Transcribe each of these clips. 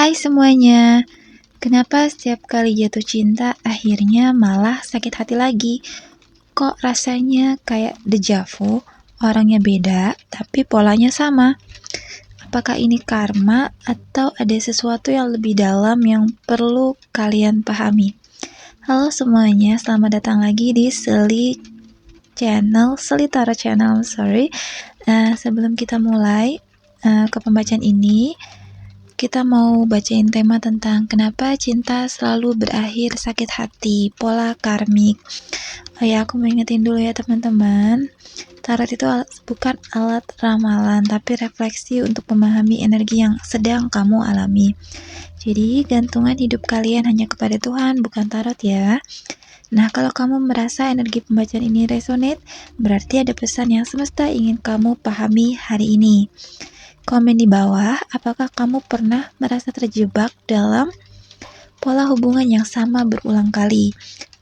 Hai semuanya, kenapa setiap kali jatuh cinta akhirnya malah sakit hati lagi? Kok rasanya kayak deja vu, orangnya beda tapi polanya sama? Apakah ini karma atau ada sesuatu yang lebih dalam yang perlu kalian pahami? Halo semuanya, selamat datang lagi di Selitara Channel. Sebelum kita mulai ke pembacaan ini, kita mau bacain tema tentang kenapa cinta selalu berakhir sakit hati, pola karmik. Aku mau ingetin dulu ya teman-teman, tarot itu bukan alat ramalan, tapi refleksi untuk memahami energi yang sedang kamu alami. Jadi gantungan hidup kalian hanya kepada Tuhan, bukan tarot ya. Nah, kalau kamu merasa energi pembacaan ini resonate, berarti ada pesan yang semesta ingin kamu pahami hari ini. Komen di bawah, apakah kamu pernah merasa terjebak dalam pola hubungan yang sama berulang kali?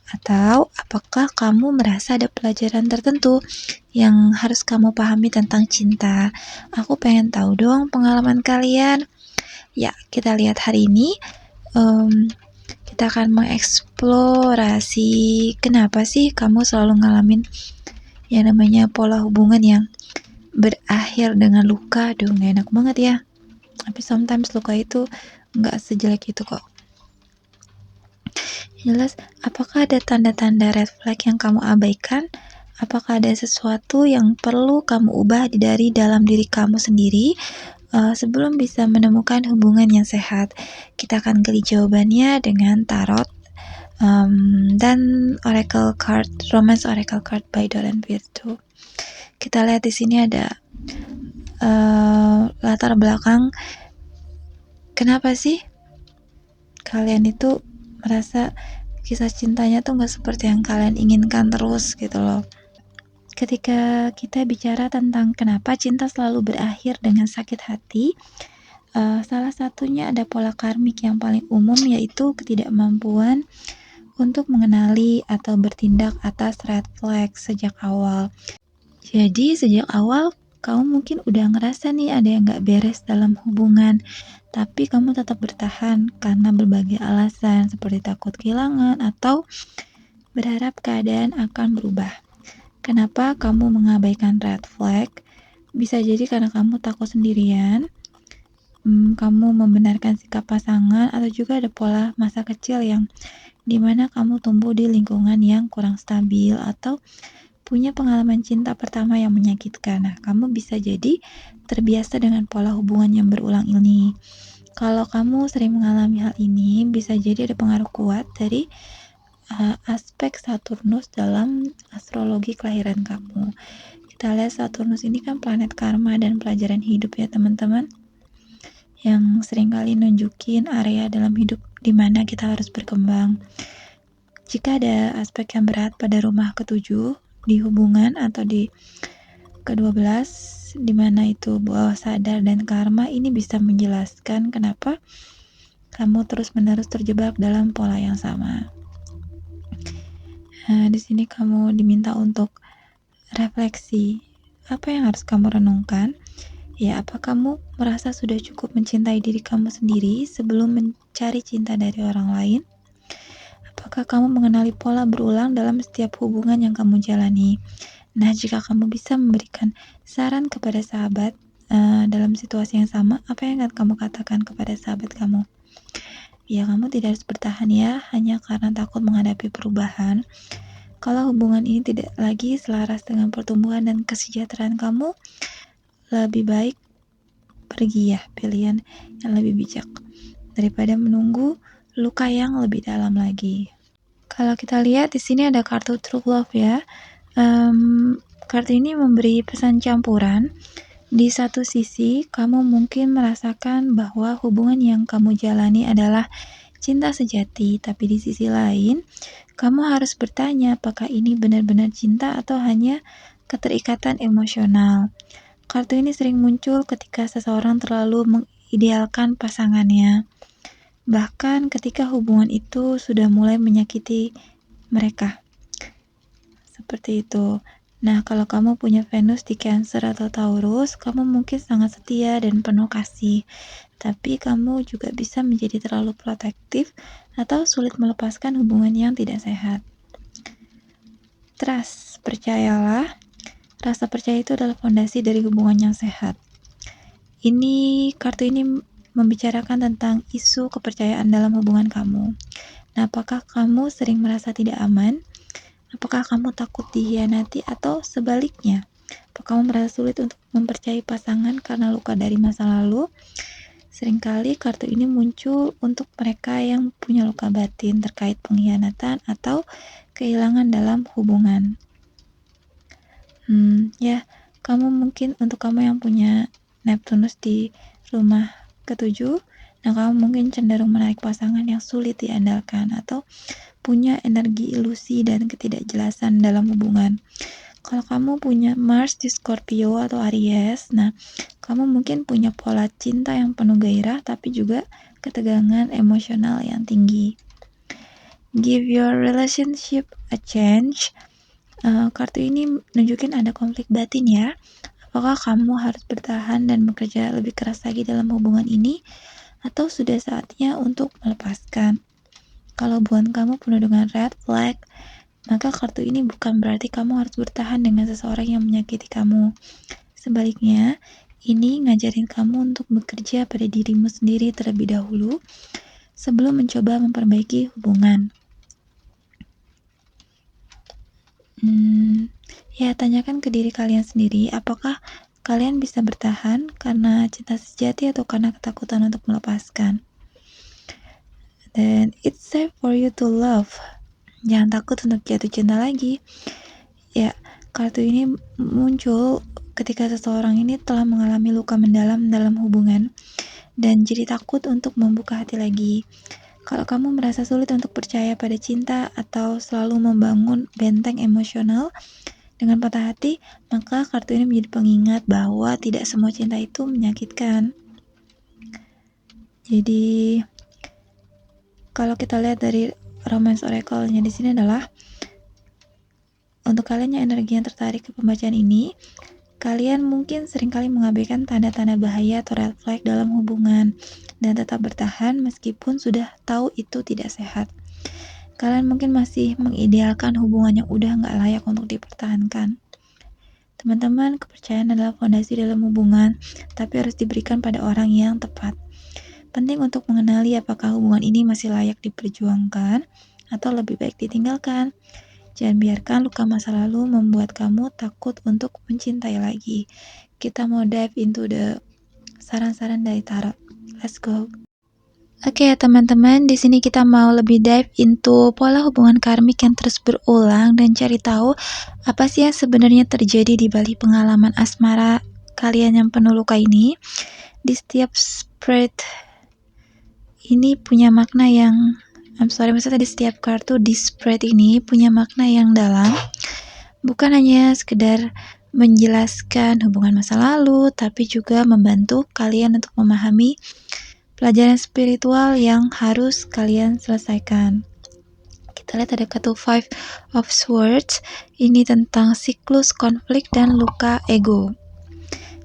Atau apakah kamu merasa ada pelajaran tertentu yang harus kamu pahami tentang cinta? Aku pengen tahu dong pengalaman kalian. Ya, kita lihat hari ini. Kita akan mengeksplorasi kenapa sih kamu selalu ngalamin yang namanya pola hubungan yang berakhir dengan luka. Aduh, gak enak banget ya. Tapi sometimes luka itu gak sejelek itu kok. Jelas, apakah ada tanda-tanda red flag yang kamu abaikan? Apakah ada sesuatu yang perlu kamu ubah dari dalam diri kamu sendiri sebelum bisa menemukan hubungan yang sehat? Kita akan gali jawabannya dengan tarot dan Oracle Card, Romance Oracle Card by Doran Virtue. Kita lihat di sini ada latar belakang kenapa sih kalian itu merasa kisah cintanya tuh gak seperti yang kalian inginkan terus gitu loh. Ketika kita bicara tentang kenapa cinta selalu berakhir dengan sakit hati, salah satunya ada pola karmik yang paling umum, yaitu ketidakmampuan untuk mengenali atau bertindak atas red flag sejak awal. Jadi sejak awal kamu mungkin udah ngerasa nih ada yang gak beres dalam hubungan, tapi kamu tetap bertahan karena berbagai alasan seperti takut kehilangan atau berharap keadaan akan berubah. Kenapa kamu mengabaikan red flag? Bisa jadi karena kamu takut sendirian, kamu membenarkan sikap pasangan, atau juga ada pola masa kecil yang dimana kamu tumbuh di lingkungan yang kurang stabil atau punya pengalaman cinta pertama yang menyakitkan. Nah, kamu bisa jadi terbiasa dengan pola hubungan yang berulang ini. Kalau kamu sering mengalami hal ini, bisa jadi ada pengaruh kuat dari aspek Saturnus dalam astrologi kelahiran kamu. Kita lihat Saturnus ini kan planet karma dan pelajaran hidup ya teman-teman, yang seringkali nunjukin area dalam hidup di mana kita harus berkembang. Jika ada aspek yang berat pada rumah ke-7 di hubungan atau di ke-12, di mana itu bawah sadar dan karma, ini bisa menjelaskan kenapa kamu terus-menerus terjebak dalam pola yang sama. Di sini kamu diminta untuk refleksi. Apa yang harus kamu renungkan? Ya, apa kamu merasa sudah cukup mencintai diri kamu sendiri sebelum mencari cinta dari orang lain? Apakah kamu mengenali pola berulang dalam setiap hubungan yang kamu jalani? Nah, jika kamu bisa memberikan saran kepada sahabat dalam situasi yang sama, apa yang akan kamu katakan kepada sahabat kamu? Ya, kamu tidak harus bertahan ya, hanya karena takut menghadapi perubahan. Kalau hubungan ini tidak lagi selaras dengan pertumbuhan dan kesejahteraan kamu, lebih baik pergi ya, pilihan yang lebih bijak daripada menunggu luka yang lebih dalam lagi. Kalau kita lihat di sini ada kartu True Love ya. Kartu ini memberi pesan campuran. Di satu sisi, kamu mungkin merasakan bahwa hubungan yang kamu jalani adalah cinta sejati, tapi di sisi lain, kamu harus bertanya apakah ini benar-benar cinta atau hanya keterikatan emosional. Kartu ini sering muncul ketika seseorang terlalu mengidealkan pasangannya, bahkan ketika hubungan itu sudah mulai menyakiti mereka. Seperti itu. Nah, kalau kamu punya Venus di Cancer atau Taurus, kamu mungkin sangat setia dan penuh kasih. Tapi kamu juga bisa menjadi terlalu protektif atau sulit melepaskan hubungan yang tidak sehat. Trust, percayalah, rasa percaya itu adalah fondasi dari hubungan yang sehat. Kartu ini membicarakan tentang isu kepercayaan dalam hubungan kamu. Nah, apakah kamu sering merasa tidak aman? Apakah kamu takut dikhianati atau sebaliknya? Apakah kamu merasa sulit untuk mempercayai pasangan karena luka dari masa lalu? Seringkali kartu ini muncul untuk mereka yang punya luka batin terkait pengkhianatan atau kehilangan dalam hubungan. Untuk kamu yang punya Neptunus di rumah ketujuh, nah kamu mungkin cenderung menarik pasangan yang sulit diandalkan atau punya energi ilusi dan ketidakjelasan dalam hubungan. Kalau kamu punya Mars di Scorpio atau Aries, nah kamu mungkin punya pola cinta yang penuh gairah tapi juga ketegangan emosional yang tinggi. Give your relationship a chance. Kartu ini nunjukin ada konflik batin ya. Apakah kamu harus bertahan dan bekerja lebih keras lagi dalam hubungan ini, atau sudah saatnya untuk melepaskan? Kalau hubungan kamu penuh dengan red flag, maka kartu ini bukan berarti kamu harus bertahan dengan seseorang yang menyakiti kamu. Sebaliknya, ini ngajarin kamu untuk bekerja pada dirimu sendiri terlebih dahulu sebelum mencoba memperbaiki hubungan. Tanyakan ke diri kalian sendiri, apakah kalian bisa bertahan karena cinta sejati atau karena ketakutan untuk melepaskan. Dan it's safe for you to love. Jangan takut untuk jatuh cinta lagi. Ya, kartu ini muncul ketika seseorang ini telah mengalami luka mendalam dalam hubungan dan jadi takut untuk membuka hati lagi. Kalau kamu merasa sulit untuk percaya pada cinta atau selalu membangun benteng emosional dengan patah hati, maka kartu ini menjadi pengingat bahwa tidak semua cinta itu menyakitkan. Jadi, kalau kita lihat dari Romance Oracle-nya di sini adalah untuk kalian yang energi yang tertarik ke pembacaan ini, kalian mungkin seringkali mengabaikan tanda-tanda bahaya atau red flag dalam hubungan dan tetap bertahan meskipun sudah tahu itu tidak sehat. Kalian mungkin masih mengidealkan hubungan yang udah nggak layak untuk dipertahankan. Teman-teman, kepercayaan adalah fondasi dalam hubungan, tapi harus diberikan pada orang yang tepat. Penting untuk mengenali apakah hubungan ini masih layak diperjuangkan atau lebih baik ditinggalkan. Jangan biarkan luka masa lalu membuat kamu takut untuk mencintai lagi. Kita mau dive into the saran-saran dari tarot. Let's go. Oke ya teman-teman, di sini kita mau lebih dive into pola hubungan karmik yang terus berulang dan cari tahu apa sih yang sebenarnya terjadi di balik pengalaman asmara kalian yang penuh luka ini. Di setiap spread ini punya makna yang di setiap kartu di spread ini punya makna yang dalam. Bukan hanya sekedar menjelaskan hubungan masa lalu, tapi juga membantu kalian untuk memahami pelajaran spiritual yang harus kalian selesaikan. Kita lihat ada kartu Five of Swords. Ini tentang siklus konflik dan luka ego.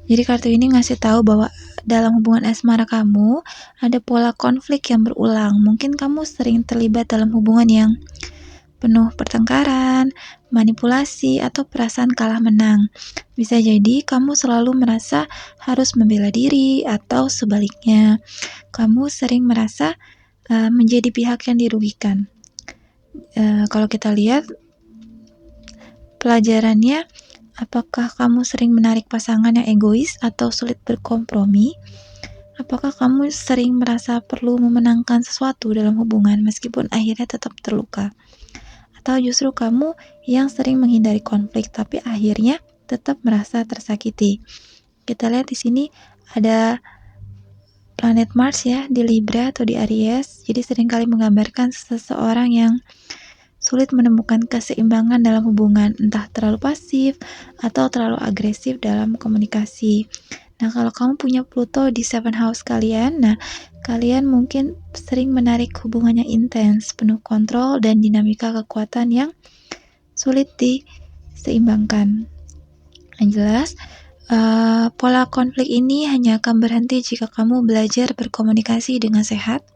Jadi kartu ini ngasih tahu bahwa dalam hubungan asmara kamu ada pola konflik yang berulang. Mungkin kamu sering terlibat dalam hubungan yang penuh pertengkaran, manipulasi, atau perasaan kalah menang. Bisa jadi kamu selalu merasa harus membela diri atau sebaliknya. Kamu sering merasa menjadi pihak yang dirugikan. Kalau kita lihat pelajarannya, apakah kamu sering menarik pasangan yang egois atau sulit berkompromi? Apakah kamu sering merasa perlu memenangkan sesuatu dalam hubungan meskipun akhirnya tetap terluka? Atau justru kamu yang sering menghindari konflik tapi akhirnya tetap merasa tersakiti? Kita lihat di sini ada planet Mars ya di Libra atau di Aries. Jadi seringkali menggambarkan seseorang yang sulit menemukan keseimbangan dalam hubungan, entah terlalu pasif atau terlalu agresif dalam komunikasi. Nah, kalau kamu punya Pluto di 7 house kalian, kalian mungkin sering menarik hubungannya intens, penuh kontrol dan dinamika kekuatan yang sulit diseimbangkan. Yang jelas, pola konflik ini hanya akan berhenti jika kamu belajar berkomunikasi dengan sehat,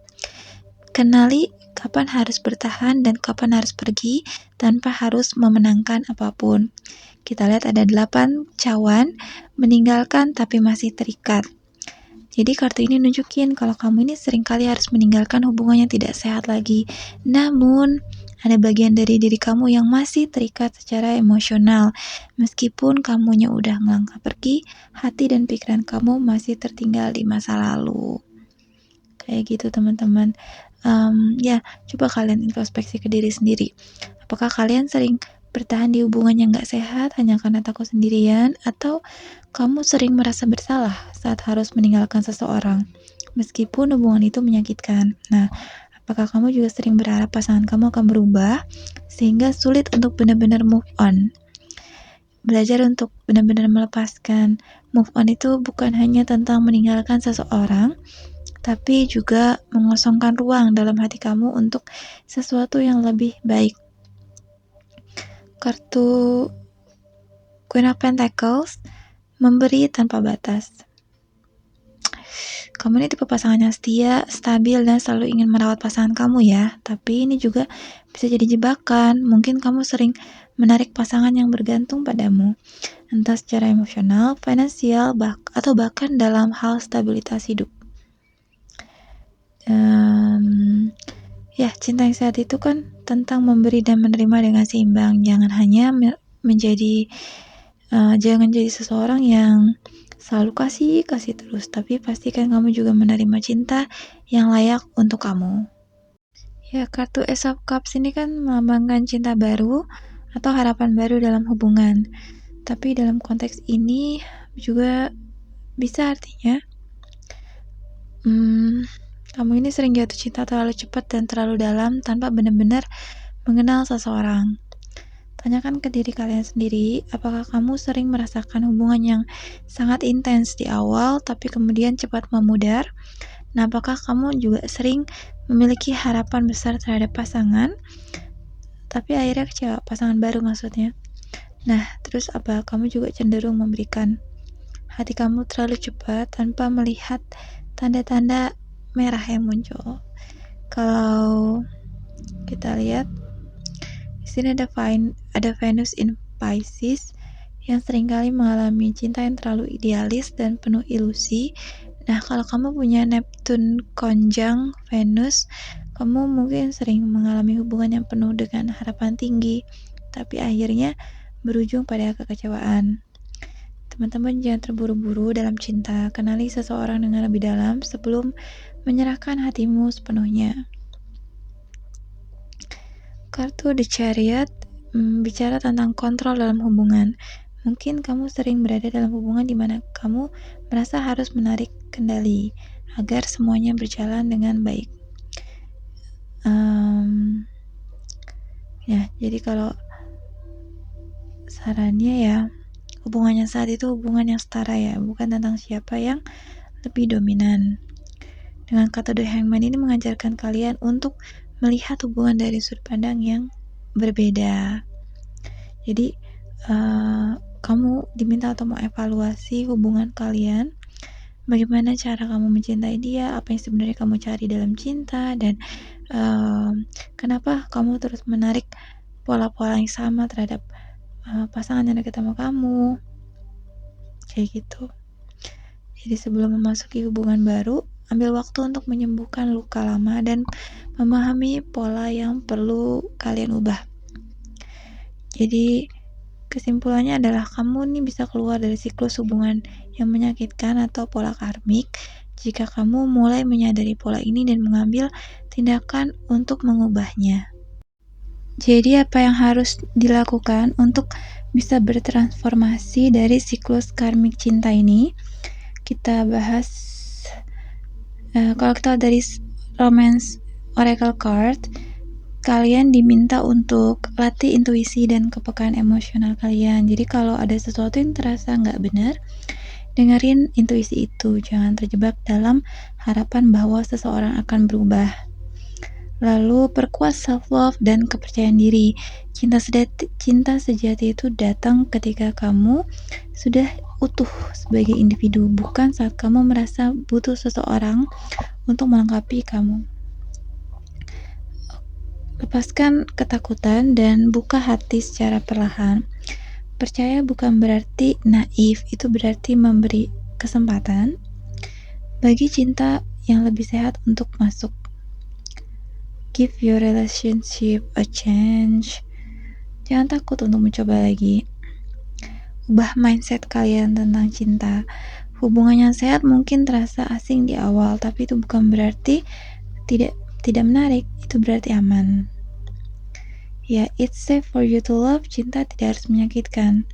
kenali kapan harus bertahan dan kapan harus pergi tanpa harus memenangkan apapun. Kita lihat ada 8 cawan, meninggalkan tapi masih terikat. Jadi kartu ini nunjukin kalau kamu ini seringkali harus meninggalkan hubungan yang tidak sehat lagi. Namun, ada bagian dari diri kamu yang masih terikat secara emosional. Meskipun kamunya udah ngelangkah pergi, hati dan pikiran kamu masih tertinggal di masa lalu. Kayak gitu teman-teman. Ya, coba kalian introspeksi ke diri sendiri. Apakah kalian sering bertahan di hubungan yang gak sehat hanya karena takut sendirian, atau kamu sering merasa bersalah saat harus meninggalkan seseorang, meskipun hubungan itu menyakitkan? Nah, apakah kamu juga sering berharap pasangan kamu akan berubah, sehingga sulit untuk benar-benar move on? Belajar untuk benar-benar melepaskan. Move on itu bukan hanya tentang meninggalkan seseorang, tapi juga mengosongkan ruang dalam hati kamu untuk sesuatu yang lebih baik. Kartu Queen of Pentacles, memberi tanpa batas. Kamu ini tipe pasangan yang setia, stabil, dan selalu ingin merawat pasangan kamu ya. Tapi ini juga bisa jadi jebakan. Mungkin kamu sering menarik pasangan yang bergantung padamu, entah secara emosional, finansial, atau bahkan dalam hal stabilitas hidup. Ya, cinta yang sehat itu kan tentang memberi dan menerima dengan seimbang. Jangan hanya jangan jadi seseorang yang selalu kasih terus, tapi pastikan kamu juga menerima cinta yang layak untuk kamu. Ya, kartu Ace of Cups ini kan melambangkan cinta baru atau harapan baru dalam hubungan. Tapi dalam konteks ini juga bisa artinya kamu ini sering jatuh cinta terlalu cepat dan terlalu dalam tanpa benar-benar mengenal seseorang. Tanyakan ke diri kalian sendiri, apakah kamu sering merasakan hubungan yang sangat intens di awal tapi kemudian cepat memudar? Nah, apakah kamu juga sering memiliki harapan besar terhadap pasangan tapi akhirnya kecewa, pasangan baru maksudnya? Nah, terus apa? Kamu juga cenderung memberikan hati kamu terlalu cepat tanpa melihat tanda-tanda merah yang muncul. Kalau kita lihat di sini ada Venus in Pisces yang seringkali mengalami cinta yang terlalu idealis dan penuh ilusi. Nah, kalau kamu punya Neptune konjang Venus, kamu mungkin sering mengalami hubungan yang penuh dengan harapan tinggi, tapi akhirnya berujung pada kekecewaan. Teman-teman jangan terburu-buru dalam cinta, kenali seseorang dengan lebih dalam sebelum menyerahkan hatimu sepenuhnya. Kartu The Chariot bicara tentang kontrol dalam hubungan. Mungkin kamu sering berada dalam hubungan di mana kamu merasa harus menarik kendali agar semuanya berjalan dengan baik. Ya, jadi kalau sarannya ya, hubungannya saat itu hubungan yang setara ya, bukan tentang siapa yang lebih dominan. Dengan kata The Hangman ini mengajarkan kalian untuk melihat hubungan dari sudut pandang yang berbeda. Jadi kamu diminta untuk mengevaluasi hubungan kalian, bagaimana cara kamu mencintai dia, apa yang sebenarnya kamu cari dalam cinta, dan kenapa kamu terus menarik pola-pola yang sama terhadap pasangan yang dekat sama kamu, kayak gitu. Jadi sebelum memasuki hubungan baru, ambil waktu untuk menyembuhkan luka lama dan memahami pola yang perlu kalian ubah. Jadi kesimpulannya adalah kamu nih bisa keluar dari siklus hubungan yang menyakitkan atau pola karmik jika kamu mulai menyadari pola ini dan mengambil tindakan untuk mengubahnya. Jadi apa yang harus dilakukan untuk bisa bertransformasi dari siklus karmik cinta ini? Kita bahas kalau kita dari Romance Oracle Card, kalian diminta untuk latih intuisi dan kepekaan emosional kalian. Jadi kalau ada sesuatu yang terasa nggak benar, dengerin intuisi itu, jangan terjebak dalam harapan bahwa seseorang akan berubah. Lalu perkuat self-love dan kepercayaan diri. Cinta sejati itu datang ketika kamu sudah utuh sebagai individu, bukan saat kamu merasa butuh seseorang untuk melengkapi kamu. Lepaskan ketakutan dan buka hati secara perlahan. Percaya bukan berarti naif, itu berarti memberi kesempatan bagi cinta yang lebih sehat untuk masuk. Give your relationship a chance. Jangan takut untuk mencoba lagi. Ubah mindset kalian tentang cinta. Hubungan yang sehat mungkin terasa asing di awal, tapi itu bukan berarti tidak menarik, itu berarti aman. Ya, it's safe for you to love. Cinta tidak harus menyakitkan.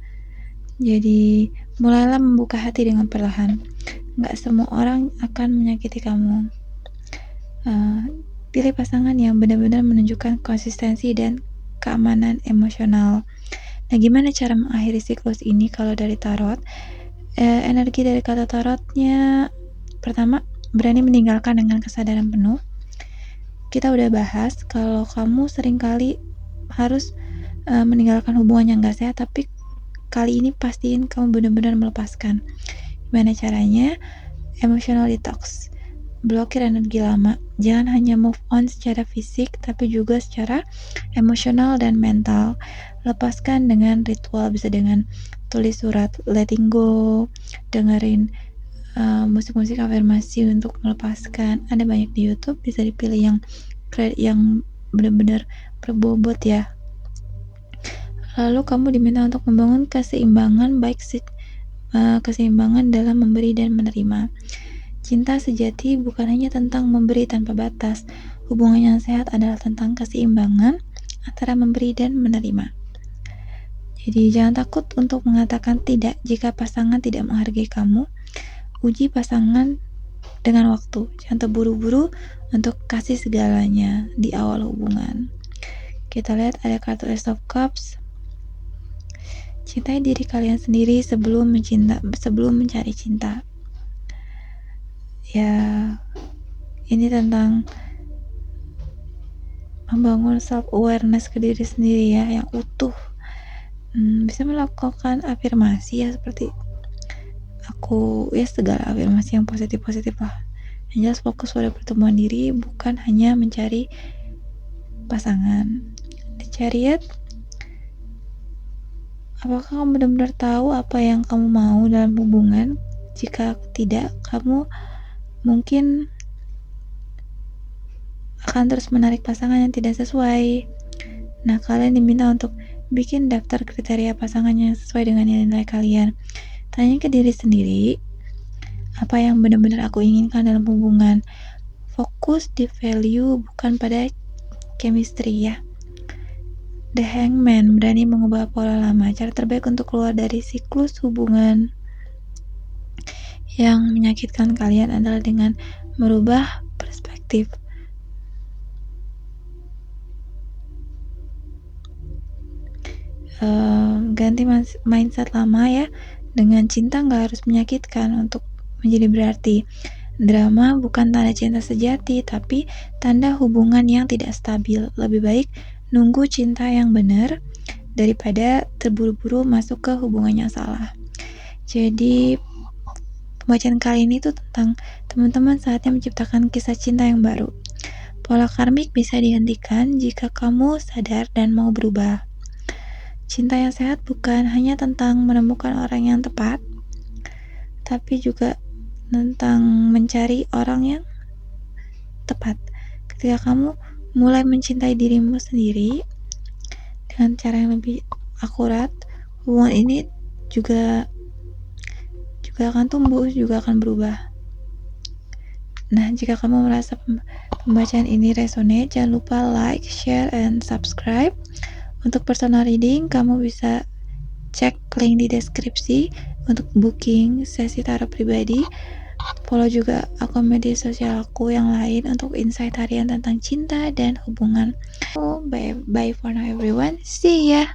Jadi, mulailah membuka hati dengan perlahan. Nggak semua orang akan menyakiti kamu. Pilih pasangan yang benar-benar menunjukkan konsistensi dan keamanan emosional. Nah, gimana cara mengakhiri siklus ini kalau dari tarot? Energi dari kata tarotnya, pertama, berani meninggalkan dengan kesadaran penuh. Kita udah bahas kalau kamu seringkali harus meninggalkan hubungan yang gak sehat, tapi kali ini pastiin kamu benar-benar melepaskan. Gimana caranya? Emotional detox. Blokir energi lama. Jangan hanya move on secara fisik, tapi juga secara emosional dan mental. Lepaskan dengan ritual, bisa dengan tulis surat letting go, dengerin musik-musik afirmasi untuk melepaskan. Ada banyak di YouTube, bisa dipilih yang benar-benar berbobot ya. Lalu kamu diminta untuk membangun keseimbangan, keseimbangan dalam memberi dan menerima. Cinta sejati bukan hanya tentang memberi tanpa batas. Hubungan yang sehat adalah tentang keseimbangan antara memberi dan menerima. Jadi jangan takut untuk mengatakan tidak jika pasangan tidak menghargai kamu. Uji pasangan dengan waktu. Jangan terburu-buru untuk kasih segalanya di awal hubungan. Kita lihat ada kartu Ace of Cups. Cintai diri kalian sendiri sebelum mencari cinta. Ya, ini tentang membangun self-awareness ke diri sendiri ya, yang utuh. Bisa melakukan afirmasi ya, seperti aku ya, segala afirmasi yang positif-positif lah. Yang jelas fokus pada pertemuan diri, bukan hanya mencari pasangan. The Chariot, apakah kamu benar-benar tahu apa yang kamu mau dalam hubungan? Jika tidak, kamu mungkin akan terus menarik pasangan yang tidak sesuai. Nah, kalian diminta untuk bikin daftar kriteria pasangan yang sesuai dengan nilai kalian. Tanya ke diri sendiri, apa yang benar-benar aku inginkan dalam hubungan. Fokus di value, bukan pada chemistry ya. The Hangman, berani mengubah pola lama. Cara terbaik untuk keluar dari siklus hubungan yang menyakitkan kalian adalah dengan merubah perspektif. Ganti mindset lama ya. Dengan cinta gak harus menyakitkan untuk menjadi berarti. Drama bukan tanda cinta sejati, tapi tanda hubungan yang tidak stabil. Lebih baik nunggu cinta yang benar daripada terburu-buru masuk ke hubungan yang salah. Jadi pembacaan kali ini tuh tentang teman-teman saatnya menciptakan kisah cinta yang baru. Pola karmik bisa dihentikan jika kamu sadar dan mau berubah. Cinta yang sehat bukan hanya tentang menemukan orang yang tepat, tapi juga tentang mencari orang yang tepat. Ketika kamu mulai mencintai dirimu sendiri dengan cara yang lebih akurat, hubungan ini juga akan tumbuh, juga akan berubah. Nah, jika kamu merasa pembacaan ini resonate, jangan lupa like, share, and subscribe. Untuk personal reading, kamu bisa cek link di deskripsi untuk booking sesi tarot pribadi. Follow juga akun media sosial aku yang lain untuk insight harian tentang cinta dan hubungan. Bye for now everyone. See ya.